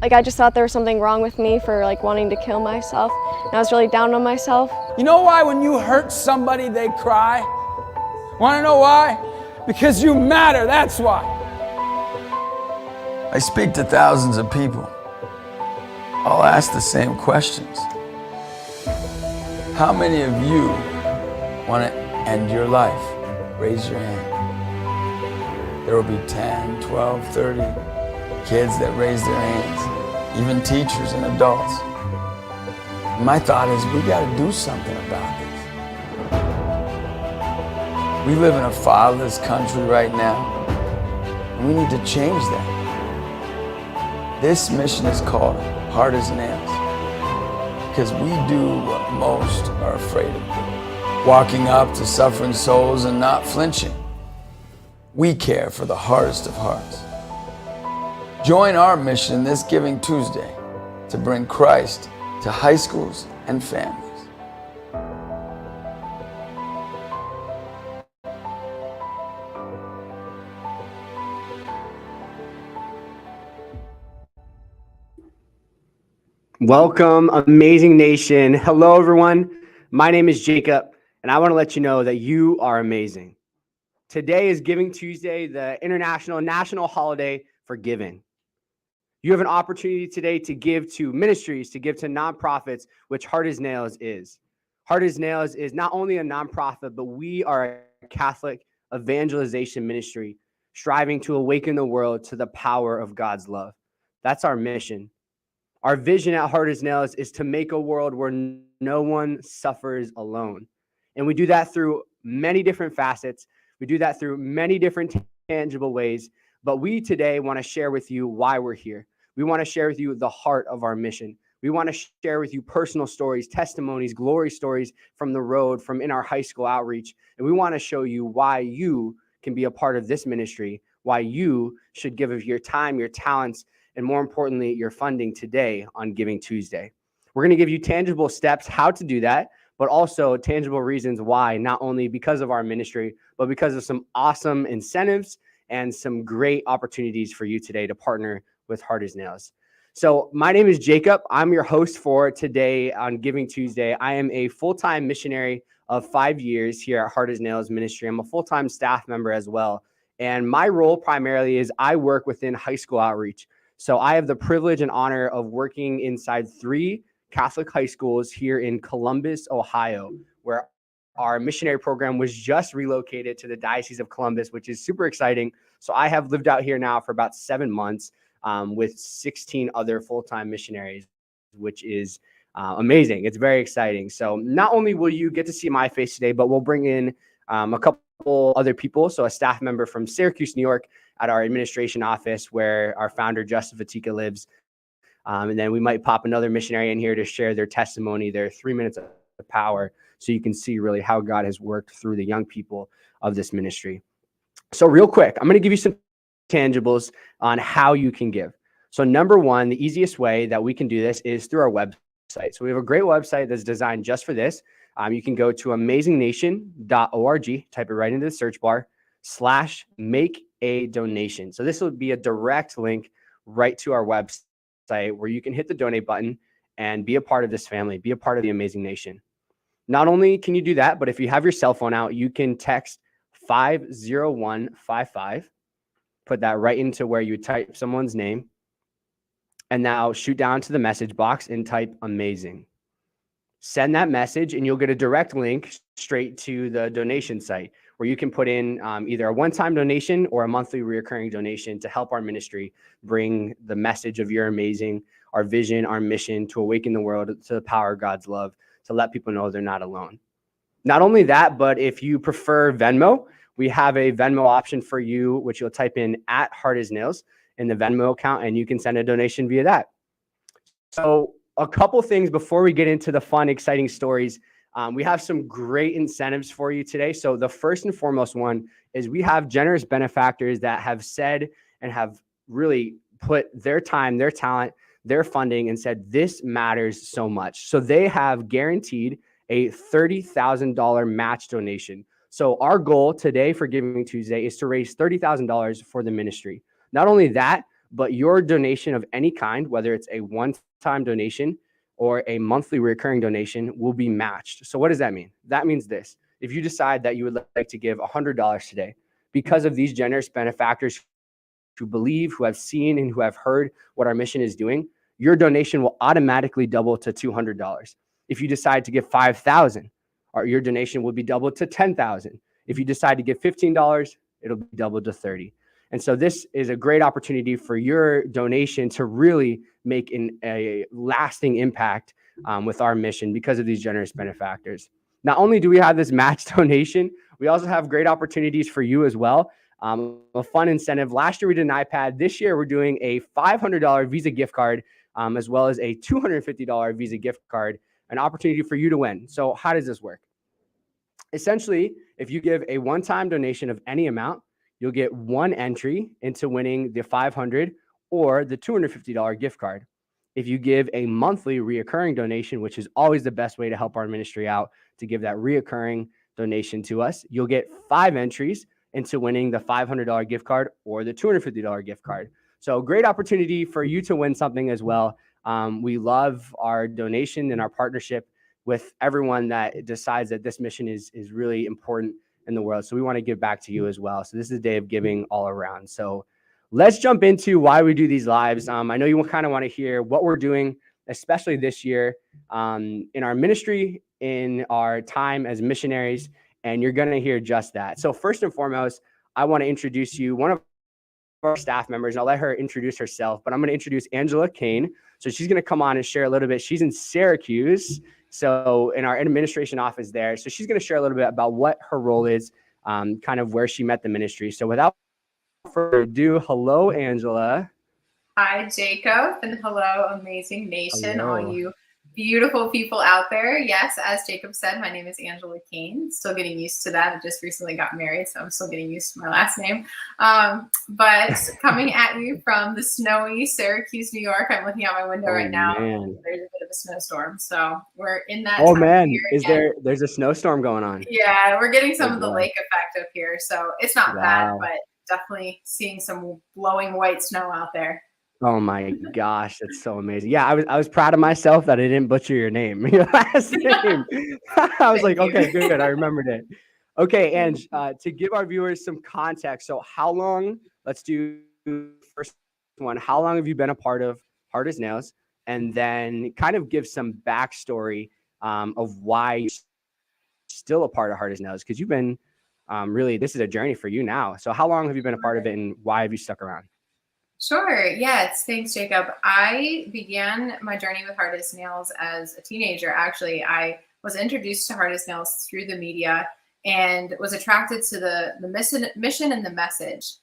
Like, I just thought there was something wrong with me for like wanting to kill myself. And I was really down on myself. You know why when you hurt somebody, they cry? Want to know why? Because you matter, that's why. I speak to thousands of people. I'll ask the same questions. How many of you want to end your life? Raise your hand. There will be 10, 12, 30 kids that raise their hands, even teachers and adults. My thought is we got to do something about this. We live in a fatherless country right now, and we need to change that. This mission is called Hard as Nails, because we do what most are afraid of, walking up to suffering souls and not flinching. We care for the hardest of hearts. Join our mission this Giving Tuesday to bring Christ to high schools and families. Welcome, Amazing Nation. Hello, everyone. My name is Jacob, and I want to let you know that you are amazing. Today is Giving Tuesday, the international national holiday for giving. You have an opportunity today to give to ministries, to give to nonprofits, which Hard as Nails is. Hard as Nails is not only a nonprofit, but we are a Catholic evangelization ministry striving to awaken the world to the power of God's love. That's our mission. Our vision at Hard as Nails is to make a world where no one suffers alone. And we do that through many different facets. We do that through many different tangible ways. But we today want to share with you why we're here. We want to share with you the heart of our mission. We want to share with you personal stories, testimonies, glory stories from the road, from in our high school outreach. And we want to show you why you can be a part of this ministry, why you should give of your time, your talents, and more importantly, your funding today on Giving Tuesday. We're going to give you tangible steps how to do that, but also tangible reasons why, not only because of our ministry, but because of some awesome incentives and some great opportunities for you today to partner with Hard as Nails. So my name is Jacob. I'm your host for today on Giving Tuesday. I am a full-time missionary of 5 years here at Hard as Nails Ministry. I'm a full-time staff member as well. And my role primarily is I work within high school outreach. So I have the privilege and honor of working inside 3 Catholic high schools here in Columbus, Ohio, where our missionary program was just relocated to the Diocese of Columbus, which is super exciting. So I have lived out here now for about 7 months with 16 other full-time missionaries, which is amazing. It's very exciting. So not only will you get to see my face today, but we'll bring in a couple other people. So a staff member from Syracuse, New York, at our administration office where our founder, Justin Fatika, lives. And then we might pop another missionary in here to share their testimony, their 3 minutes of power, so you can see really how God has worked through the young people of this ministry. So real quick, I'm going to give you some tangibles on how you can give. So number one, the easiest way that we can do this is through our website. So we have a great website that's designed just for this. You can go to amazingnation.org, type it right into the search bar, /make a donation. So this will be a direct link right to our website where you can hit the donate button and be a part of this family, be a part of the Amazing Nation. Not only can you do that, but if you have your cell phone out, you can text 50155, put that right into where you type someone's name, and now shoot down to the message box and type amazing. Send that message and you'll get a direct link straight to the donation site where you can put in either a one-time donation or a monthly recurring donation to help our ministry bring the message of You're Amazing, our vision, our mission to awaken the world to the power of God's love, to let people know they're not alone. Not only that, but if you prefer Venmo, we have a Venmo option for you, which you'll type in @HardAsNails in the Venmo account, and you can send a donation via that. So a couple things before we get into the fun, exciting stories. We have some great incentives for you today. So the first and foremost one is we have generous benefactors that have said and have really put their time, their talent, their funding and said, this matters so much. So they have guaranteed a $30,000 match donation. So our goal today for Giving Tuesday is to raise $30,000 for the ministry. Not only that, but your donation of any kind, whether it's a one-time donation or a monthly recurring donation, will be matched. So what does that mean? That means this: if you decide that you would like to give $100 today, because of these generous benefactors who believe, who have seen, and who have heard what our mission is doing, your donation will automatically double to $200. If you decide to give $5,000, your donation will be doubled to $10,000. If you decide to give $15, it'll be doubled to $30. And so this is a great opportunity for your donation to really make a lasting impact with our mission because of these generous benefactors. Not only do we have this match donation, we also have great opportunities for you as well. A fun incentive. Last year we did an iPad. This year we're doing a $500 Visa gift card, as well as a $250 Visa gift card, an opportunity for you to win. So how does this work? Essentially, if you give a one-time donation of any amount, you'll get one entry into winning the $500 or the $250 gift card. If you give a monthly reoccurring donation, which is always the best way to help our ministry out, to give that reoccurring donation to us, you'll get 5 entries into winning the $500 gift card or the $250 gift card. So great opportunity for you to win something as well. We love our donation and our partnership with everyone that decides that this mission is really important in the world. So we want to give back to you as well. So this is a day of giving all around. So let's jump into why we do these lives. I know you kind of want to hear what we're doing, especially this year, in our ministry, in our time as missionaries, and you're going to hear just that. So first and foremost, I want to introduce you, one of our staff members, and I'll let her introduce herself, but I'm going to introduce Angela Kane. So she's going to come on and share a little bit. She's in Syracuse, so in our administration office there. So she's going to share a little bit about what her role is, kind of where she met the ministry. So without further ado, hello, Angela. Hi, Jacob, and hello, Amazing Nation, Hello. all you beautiful people out there. Yes, as Jacob said, my name is Angela Kane. Still getting used to that. I just recently got married, so I'm still getting used to my last name. But coming at you from the snowy Syracuse, New York. I'm looking out my window right now. Man. There's a bit of a snowstorm, so we're in that. Oh time man, of year again. there's a snowstorm going on? Yeah, we're getting some Oh, of the wow. lake effect up here, so it's not Wow. bad, but definitely seeing some blowing white snow out there. Oh my gosh, that's so amazing. Yeah, I was proud of myself that I didn't butcher your name, your last name. I was like, Thank you. okay, good, I remembered it. Okay, and to give our viewers some context, so how long, let's do first one, how long have you been a part of Hard as Nails? And then kind of give some backstory of why you're still a part of Hard as Nails, because you've been really, this is a journey for you now. So how long have you been a part of it, and why have you stuck around? Sure. Yes. Thanks, Jacob. I began my journey with Hard as Nails as a teenager. Actually, I was introduced to Hard as Nails through the media and was attracted to the mission and the message.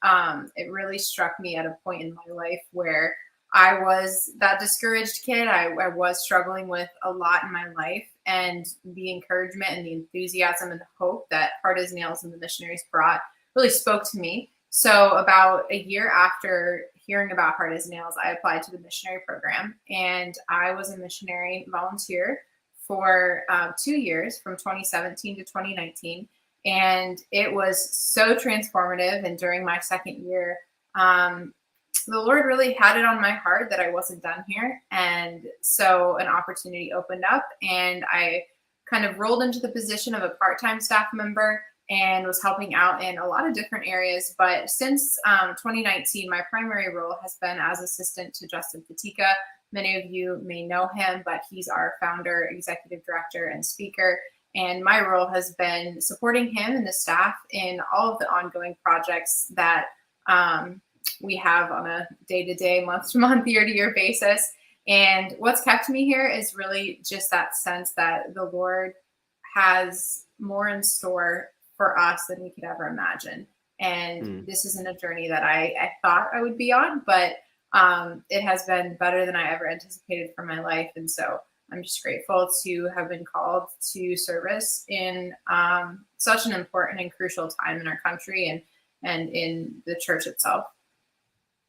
It really struck me at a point in my life where I was that discouraged kid. I was struggling with a lot in my life, and the encouragement and the enthusiasm and the hope that Hard as Nails and the missionaries brought really spoke to me. So about a year after hearing about Hard as Nails, I applied to the missionary program, and I was a missionary volunteer for 2 years, from 2017 to 2019. And it was so transformative. And during my second year, the Lord really had it on my heart that I wasn't done here. And so an opportunity opened up, and I kind of rolled into the position of a part-time staff member and was helping out in a lot of different areas. But since 2019, my primary role has been as assistant to Justin Fatika. Many of you may know him, but he's our founder, executive director, and speaker. And my role has been supporting him and the staff in all of the ongoing projects that we have on a day-to-day, month-to-month, year-to-year basis. And what's kept me here is really just that sense that the Lord has more in store for us than we could ever imagine. And this isn't a journey that I thought I would be on, but it has been better than I ever anticipated for my life. And so I'm just grateful to have been called to service in such an important and crucial time in our country and in the church itself.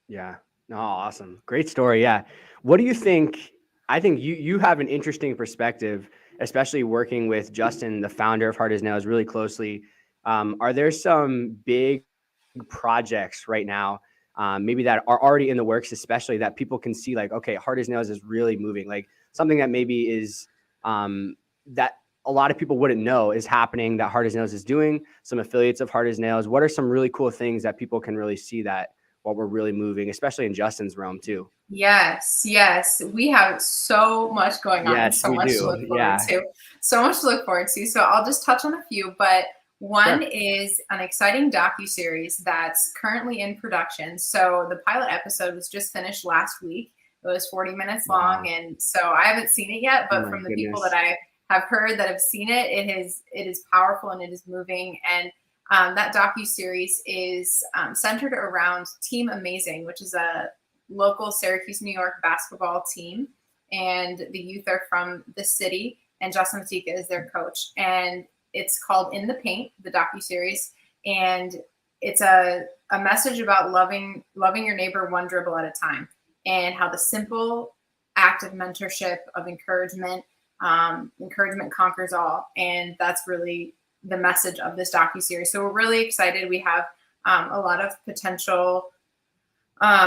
Yeah. No, awesome. Great story. Yeah. What do you think? I think you have an interesting perspective, especially working with Justin, the founder of Hard as Nails, really closely. Are there some big projects right now maybe that are already in the works, especially that people can see like, okay, Hard as Nails is really moving, like something that maybe is that a lot of people wouldn't know is happening, that Hard as Nails is doing, some affiliates of Hard as Nails. What are some really cool things that people can really see that what we're really moving, especially in Justin's realm too? Yes, yes. We have so much going on and Yes, so we much to do. look forward Yeah, to. So much to look forward to. So I'll just touch on a few, but one sure. is an exciting docu-series that's currently in production. So the pilot episode was just finished last week. It was 40 minutes long, Wow. and so I haven't seen it yet, Oh but my from the people goodness. that I have heard that have seen it, it is powerful and it is moving. And that docu-series is centered around Team Amazing, which is a local Syracuse, New York basketball team, and the youth are from the city, and Justin Fatica is their coach. And it's called In the Paint, the docu-series, and it's a message about loving your neighbor one dribble at a time, and how the simple act of mentorship, of encouragement, encouragement conquers all. And that's really the message of this docu-series. So we're really excited. We have a lot of potential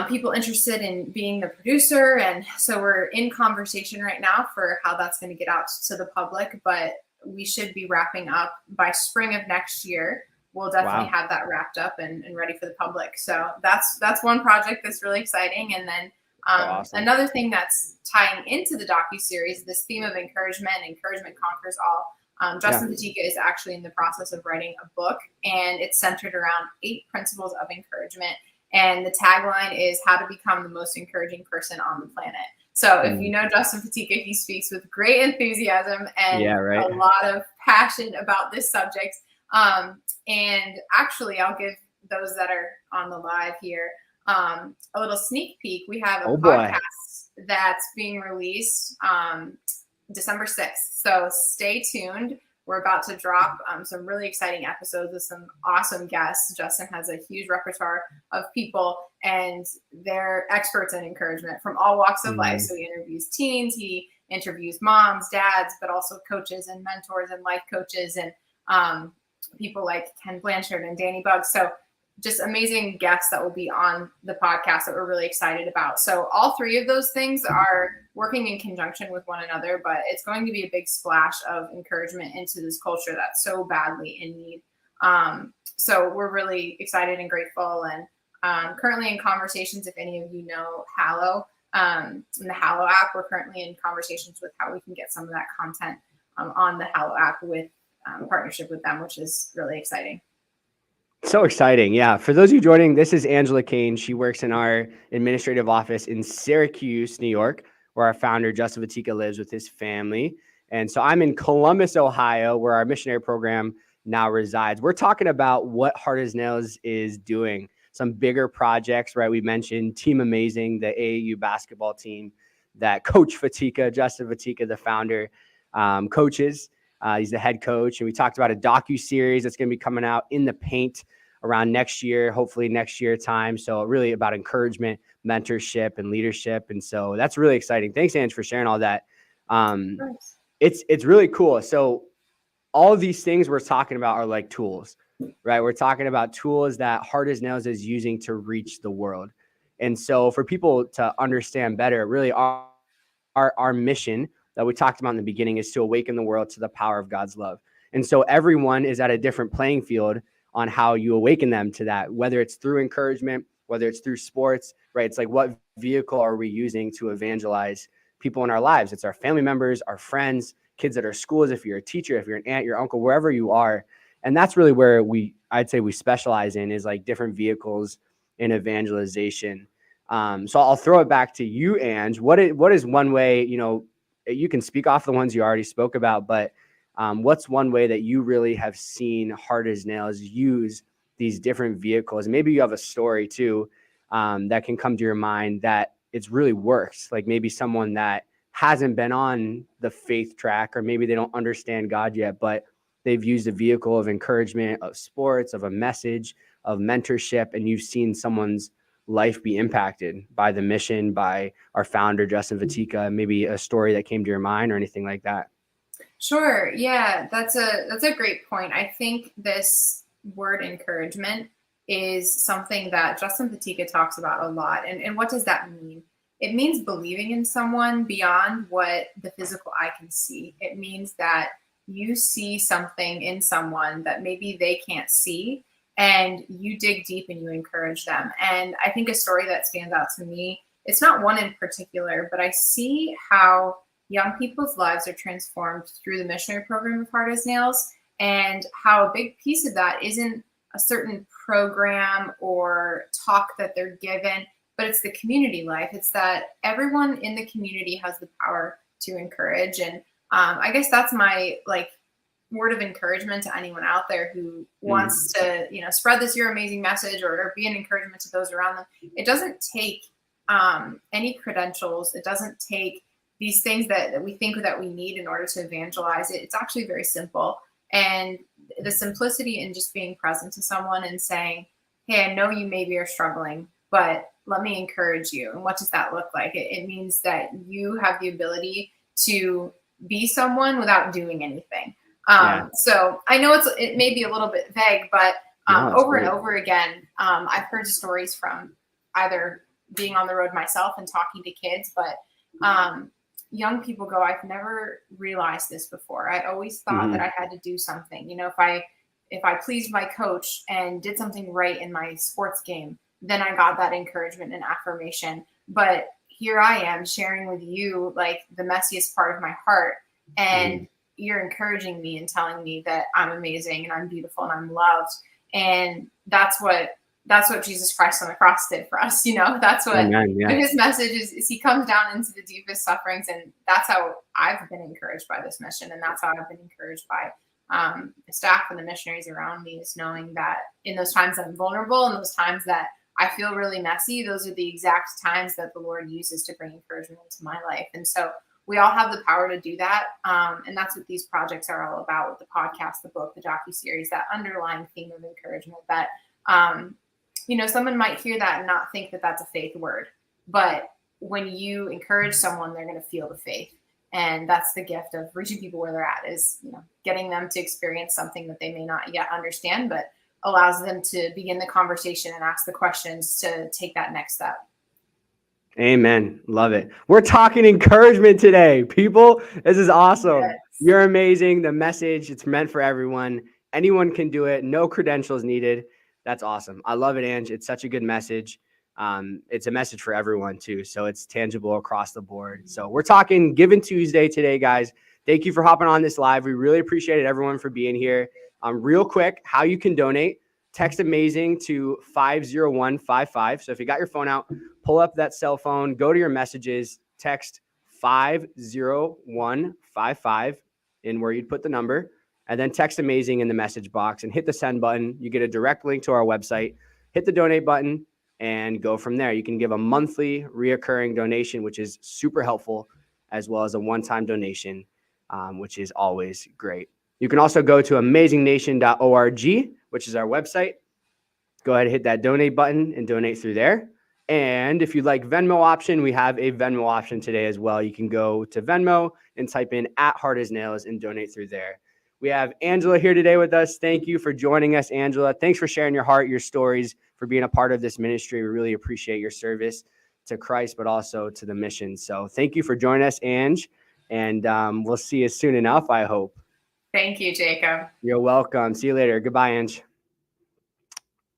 people interested in being the producer. And so we're in conversation right now for how that's going to get out to the public, but we should be wrapping up by spring of next year. We'll definitely have that wrapped up and ready for the public. So that's one project that's really exciting. And then Awesome. another thing that's tying into the docu-series, this theme of encouragement conquers all. Justin Fatica is actually in the process of writing a book, and it's centered around 8 principles of encouragement. And the tagline is how to become the most encouraging person on the planet. So if you know Justin Fatica, he speaks with great enthusiasm and a lot of passion about this subject. And actually, I'll give those that are on the live here a little sneak peek. We have a podcast that's being released December 6th. So stay tuned. We're about to drop some really exciting episodes with some awesome guests. Justin has a huge repertoire of people, and they're experts in encouragement from all walks of life. So he interviews teens, he interviews moms, dads, but also coaches and mentors and life coaches, and people like Ken Blanchard and Danny Buggs. So just amazing guests that will be on the podcast that we're really excited about. So all 3 of those things are working in conjunction with one another, but it's going to be a big splash of encouragement into this culture that's so badly in need. So we're really excited and grateful, and currently in conversations, if any of you know Hallow, in the Hallow app, we're currently in conversations with how we can get some of that content on the Hallow app with partnership with them, which is really exciting. So exciting. Yeah. For those of you joining, this is Angela Kane. She works in our administrative office in Syracuse, New York, where our founder, Justin Fatica, lives with his family. And so I'm in Columbus, Ohio, where our missionary program now resides. We're talking about what Hard as Nails is doing, some bigger projects, right? We mentioned Team Amazing, the AAU basketball team that Coach Fatica, Justin Fatica, the founder, coaches. He's the head coach. And we talked about a docu-series that's going to be coming out, In the Paint, around next year, hopefully next year time. So really about encouragement, mentorship, and leadership. And so that's really exciting. Thanks, Ange, for sharing all that. It's really cool. So all of these things we're talking about are like tools, right? We're talking about tools that Hard as Nails is using to reach the world. And so for people to understand better, really our mission that we talked about in the beginning is to awaken the world to the power of God's love. And so everyone is at a different playing field on how you awaken them to that, whether it's through encouragement, whether it's through sports, right? It's like, what vehicle are we using to evangelize people in our lives? It's our family members, our friends, kids at our schools, if you're a teacher, if you're an aunt, your uncle, wherever you are. And that's really where I'd say we specialize in, is like different vehicles in evangelization. So I'll throw it back to you, Ange. What is one way, you can speak off the ones you already spoke about, but what's one way that you really have seen Hard as Nails use these different vehicles? And maybe you have a story too that can come to your mind that it's really works. Like maybe someone that hasn't been on the faith track, or maybe they don't understand God yet, but they've used a vehicle of encouragement, of sports, of a message, of mentorship, and you've seen someone's life be impacted by the mission, by our founder, Justin Fatica. Maybe a story that came to your mind or anything like that. Sure. Yeah, that's a great point. I think this word encouragement is something that Justin Patika talks about a lot. And what does that mean? It means believing in someone beyond what the physical eye can see. It means that you see something in someone that maybe they can't see, and you dig deep and you encourage them. And I think a story that stands out to me, it's not one in particular, but I see how young people's lives are transformed through the missionary program of Hard as Nails, and how a big piece of that isn't a certain program or talk that they're given, but it's the community life. It's that everyone in the community has the power to encourage. And I guess that's my word of encouragement to anyone out there who wants to, spread this You're Amazing message or be an encouragement to those around them. It doesn't take any credentials. It doesn't take these things that we think that we need in order to evangelize it. It's actually very simple. And the simplicity in just being present to someone and saying, hey, I know you maybe are struggling, but let me encourage you. And what does that look like? It means that you have the ability to be someone without doing anything. So I know it may be a little bit vague, but over and over again, I've heard stories from either being on the road myself and talking to kids, but young people go, I've never realized this before. I always thought that I had to do something. If I pleased my coach and did something right in my sports game, then I got that encouragement and affirmation. But here I am sharing with you the messiest part of my heart, and you're encouraging me and telling me that I'm amazing and I'm beautiful and I'm loved. And that's what Jesus Christ on the cross did for us. That's what his message is. He comes down into the deepest sufferings. And that's how I've been encouraged by this mission. And that's how I've been encouraged by the staff and the missionaries around me, is knowing that in those times that I'm vulnerable and those times that I feel really messy, those are the exact times that the Lord uses to bring encouragement into my life. And so we all have the power to do that. And that's what these projects are all about, with the podcast, the book, the docuseries, that underlying theme of encouragement that, someone might hear that and not think that that's a faith word, but when you encourage someone, they're going to feel the faith. And that's the gift of reaching people where they're at, is, getting them to experience something that they may not yet understand, but allows them to begin the conversation and ask the questions to take that next step. Amen. Love it. We're talking encouragement today, people. This is awesome. Yes. You're amazing. The message, it's meant for everyone. Anyone can do it. No credentials needed. That's awesome. I love it, Ange. It's such a good message. It's a message for everyone too. So it's tangible across the board. So we're talking Giving Tuesday today, guys. Thank you for hopping on this live. We really appreciate it, everyone, for being here. Real quick, how you can donate. Text AMAZING to 50155. So if you got your phone out, pull up that cell phone, go to your messages, text 50155 in where you'd put the number, and then text AMAZING in the message box and hit the send button. You get a direct link to our website, hit the donate button, and go from there. You can give a monthly reoccurring donation, which is super helpful, as well as a one-time donation, which is always great. You can also go to amazingnation.org, which is our website. Go ahead and hit that donate button and donate through there. And if you'd like Venmo option, we have a Venmo option today as well. You can go to Venmo and type in @HardAsNails and donate through there. We have Angela here today with us. Thank you for joining us, Angela. Thanks for sharing your heart, your stories, for being a part of this ministry. We really appreciate your service to Christ, but also to the mission. So thank you for joining us, Ange. And we'll see you soon enough, I hope. Thank you, Jacob. You're welcome. See you later. Goodbye, Ange.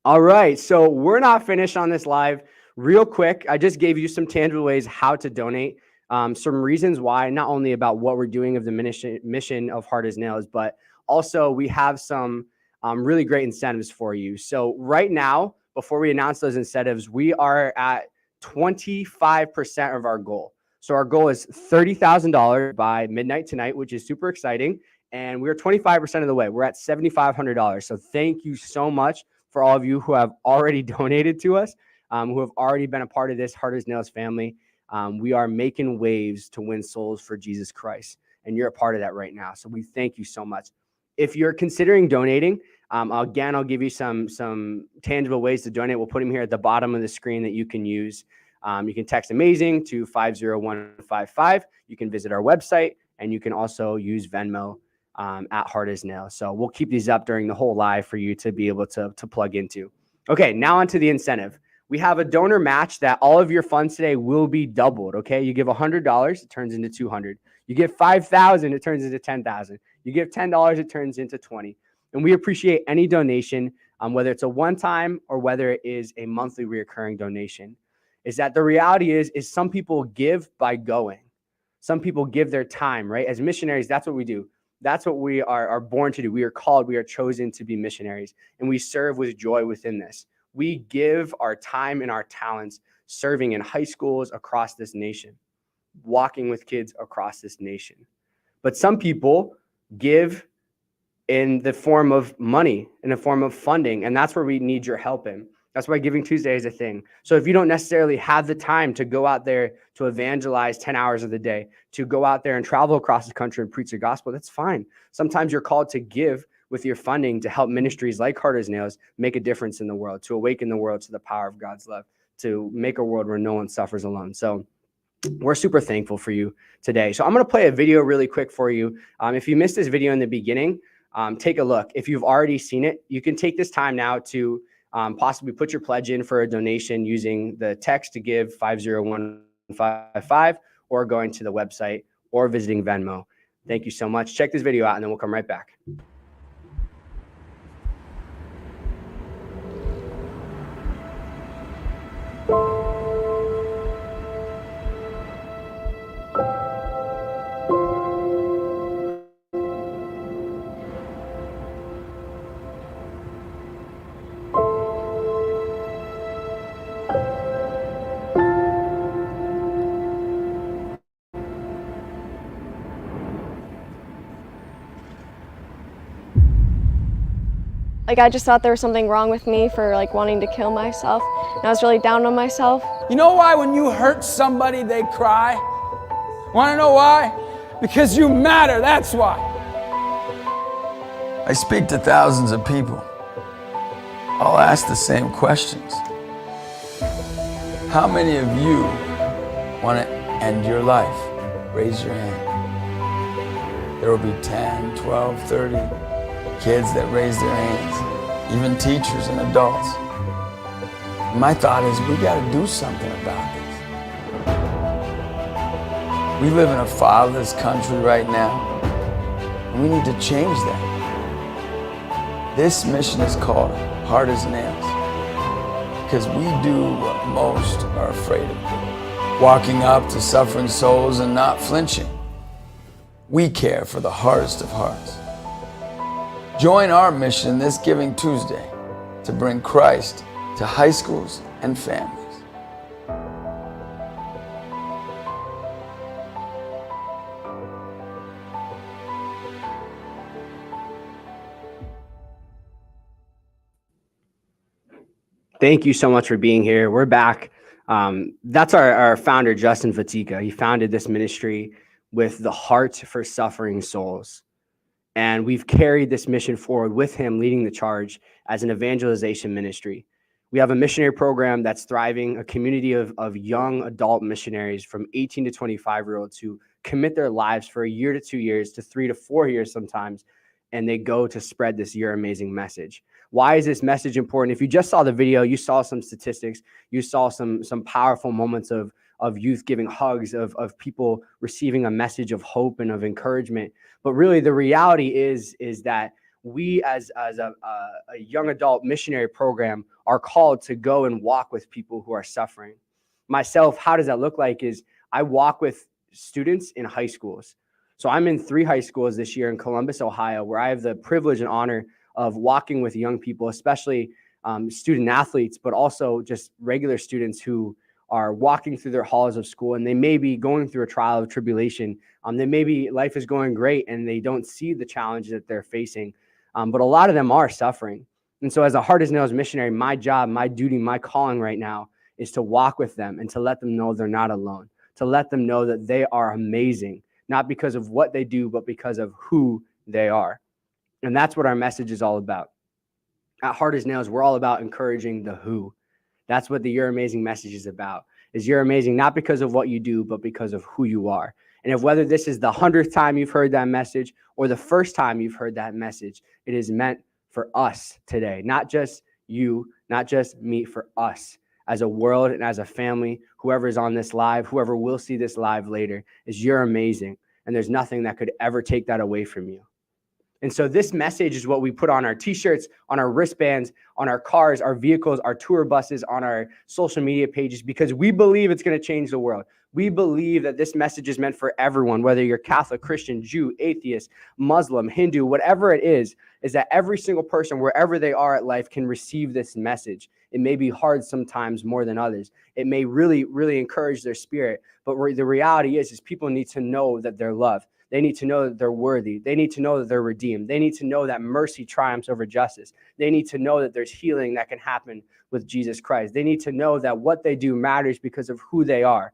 All right. So we're not finished on this live. Real quick, I just gave you some tangible ways how to donate. Some reasons why, not only about what we're doing of the mission of Hard as Nails, but also we have some really great incentives for you. So right now, before we announce those incentives, we are at 25% of our goal. So our goal is $30,000 by midnight tonight, which is super exciting. And we're 25% of the way. We're at $7,500. So thank you so much for all of you who have already donated to us, who have already been a part of this Hard as Nails family. We are making waves to win souls for Jesus Christ, and you're a part of that right now. So we thank you so much. If you're considering donating, again, I'll give you some tangible ways to donate. We'll put them here at the bottom of the screen that you can use. You can text AMAZING to 50155. You can visit our website, and you can also use Venmo at Hard as Nails. So we'll keep these up during the whole live for you to be able to plug into. Okay, now onto the incentive. We have a donor match that all of your funds today will be doubled. Okay, you give $100, it turns into $200. You give $5,000, it turns into $10,000. You give $10, it turns into $20. And we appreciate any donation, whether it's a one-time or whether it is a monthly reoccurring donation. Is that the reality is some people give by going. Some people give their time, right? As missionaries, that's what we do. That's what we are born to do. We are called, we are chosen to be missionaries, and we serve with joy within this. We give our time and our talents serving in high schools across this nation, walking with kids across this nation. But some people give in the form of money, in the form of funding, and that's where we need your help in. That's why Giving Tuesday is a thing. So if you don't necessarily have the time to go out there to evangelize 10 hours of the day, to go out there and travel across the country and preach the gospel, that's fine. Sometimes you're called to give with your funding to help ministries like Hard as Nails make a difference in the world, to awaken the world to the power of God's love, to make a world where no one suffers alone. So we're super thankful for you today. So I'm going to play a video really quick for you. If you missed this video in the beginning, take a look. If you've already seen it, you can take this time now to possibly put your pledge in for a donation using the text to give 50155 or going to the website or visiting Venmo. Thank you so much. Check this video out and then we'll come right back. Like, I just thought there was something wrong with me for like wanting to kill myself. And I was really down on myself. You know why when you hurt somebody, they cry? Want to know why? Because you matter, that's why. I speak to thousands of people. I'll ask the same questions. How many of you want to end your life? Raise your hand. There will be 10, 12, 30 kids that raise their hands, even teachers and adults. My thought is we got to do something about this. We live in a fatherless country right now, and we need to change that. This mission is called Hard as Nails, because we do what most are afraid of doing. Walking up to suffering souls and not flinching. We care for the hardest of hearts. Join our mission this Giving Tuesday to bring Christ to high schools and families. Thank you so much for being here. We're back. That's our founder, Justin Fatika. He founded this ministry with the heart for suffering souls. And we've carried this mission forward with him leading the charge as an evangelization ministry. We have a missionary program that's thriving, a community of young adult missionaries from 18 to 25-year-olds who commit their lives for a year to 2 years to 3 to 4 years sometimes, and they go to spread this You're Amazing message. Why is this message important? If you just saw the video, you saw some statistics, you saw some powerful moments of youth giving hugs, of people receiving a message of hope and of encouragement. But really, the reality is that we as a young adult missionary program are called to go and walk with people who are suffering. Myself, how does that look like is I walk with students in high schools. So I'm in 3 high schools this year in Columbus, Ohio, where I have the privilege and honor of walking with young people, especially student athletes, but also just regular students who are walking through their halls of school, and they may be going through a trial of tribulation. They maybe life is going great and they don't see the challenges that they're facing, but a lot of them are suffering. And so as a Hard as Nails missionary, my job, my duty, my calling right now is to walk with them and to let them know they're not alone, to let them know that they are amazing, not because of what they do, but because of who they are. And that's what our message is all about. At Hard as Nails, we're all about encouraging the who. That's what the You're Amazing message is about, is you're amazing, not because of what you do, but because of who you are. And if whether this is the 100th time you've heard that message or the first time you've heard that message, it is meant for us today, not just you, not just me, for us as a world and as a family, whoever is on this live, whoever will see this live later, is you're amazing. And there's nothing that could ever take that away from you. And so this message is what we put on our t-shirts, on our wristbands, on our cars, our vehicles, our tour buses, on our social media pages, because we believe it's going to change the world. We believe that this message is meant for everyone, whether you're Catholic, Christian, Jew, atheist, Muslim, Hindu, whatever it is that every single person, wherever they are at life, can receive this message. It may be hard sometimes more than others. It may really, really encourage their spirit. But the reality is people need to know that they're loved. They need to know that they're worthy. They need to know that they're redeemed. They need to know that mercy triumphs over justice. They need to know that there's healing that can happen with Jesus Christ. They need to know that what they do matters because of who they are.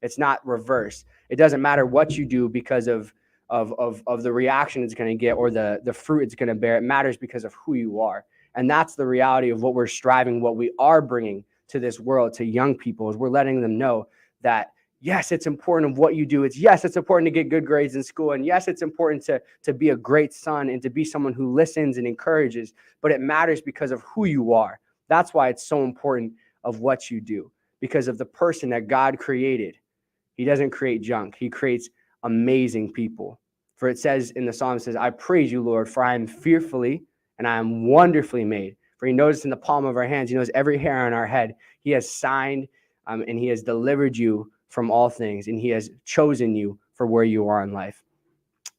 It's not reverse. It doesn't matter what you do because of the reaction it's going to get or the fruit it's going to bear. It matters because of who you are. And that's the reality of what we're striving, what we are bringing to this world, to young people, is we're letting them know that yes, it's important of what you do. Yes, it's important to get good grades in school. And yes, it's important to be a great son and to be someone who listens and encourages, but it matters because of who you are. That's why it's so important of what you do, because of the person that God created. He doesn't create junk. He creates amazing people. For it says in the Psalm, it says, I praise you, Lord, for I am fearfully and I am wonderfully made. For he knows in the palm of our hands, he knows every hair on our head. He has signed and he has delivered you from all things, and he has chosen you for where you are in life.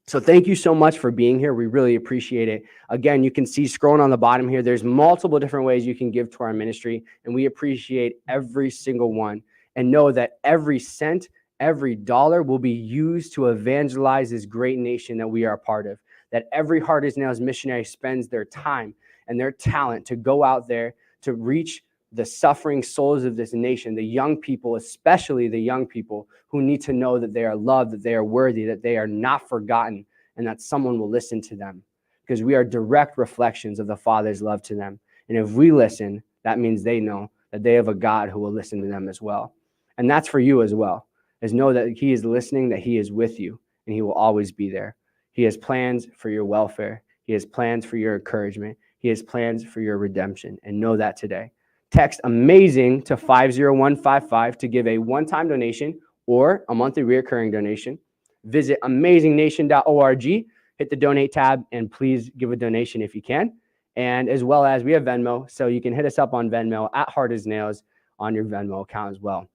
So thank you so much for being here. We really appreciate it. Again, you can see scrolling on the bottom here, there's multiple different ways you can give to our ministry, and we appreciate every single one. And know that every cent, every dollar will be used to evangelize this great nation that we are a part of. That every Hard as Nails missionary spends their time and their talent to go out there to reach the suffering souls of this nation, the young people, especially the young people who need to know that they are loved, that they are worthy, that they are not forgotten, and that someone will listen to them, because we are direct reflections of the Father's love to them. And if we listen, that means they know that they have a God who will listen to them as well. And that's for you as well, is know that he is listening, that he is with you, and he will always be there. He has plans for your welfare. He has plans for your encouragement. He has plans for your redemption, and know that today. Text AMAZING to 50155 to give a one-time donation or a monthly recurring donation. Visit amazingnation.org, hit the donate tab, and please give a donation if you can. And as well as we have Venmo, so you can hit us up on Venmo at Hard as Nails on your Venmo account as well.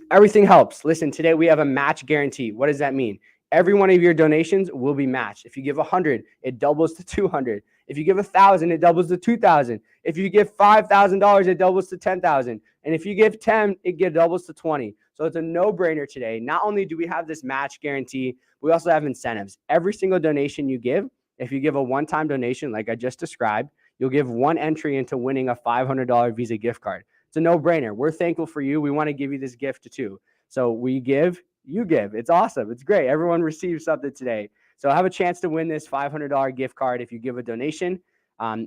Everything helps. Listen, today we have a match guarantee. What does that mean? Every one of your donations will be matched. If you give 100, it doubles to 200. If you give 1,000, it doubles to 2,000. If you give $5,000, it doubles to 10,000. And if you give 10, it doubles to 20. So it's a no-brainer today. Not only do we have this match guarantee, we also have incentives. Every single donation you give, if you give a one-time donation, like I just described, you'll give one entry into winning a $500 Visa gift card. It's a no-brainer. We're thankful for you. We want to give you this gift too. So we give, you give. It's awesome. It's great. Everyone receives something today. So have a chance to win this $500 gift card if you give a donation,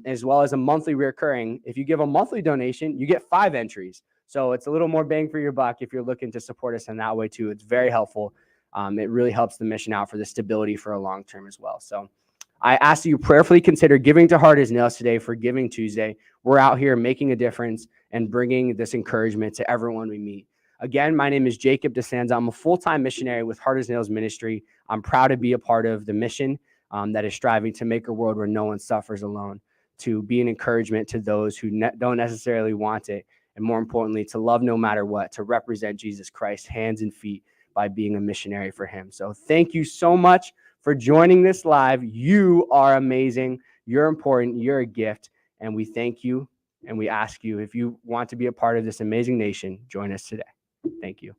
as well as a monthly recurring. If you give a monthly donation, you get 5 entries. So it's a little more bang for your buck if you're looking to support us in that way too. It's very helpful. It really helps the mission out for the stability for a long term as well. So I ask that you prayerfully consider giving to Hard as Nails today for Giving Tuesday. We're out here making a difference and bringing this encouragement to everyone we meet. Again, my name is Jacob DeSanza. I'm a full-time missionary with Hard as Nails Ministry. I'm proud to be a part of the mission that is striving to make a world where no one suffers alone, to be an encouragement to those who don't necessarily want it, and more importantly, to love no matter what, to represent Jesus Christ hands and feet by being a missionary for him. So thank you so much for joining this live. You are amazing. You're important. You're a gift. And we thank you. And we ask you, if you want to be a part of this amazing nation, join us today. Thank you.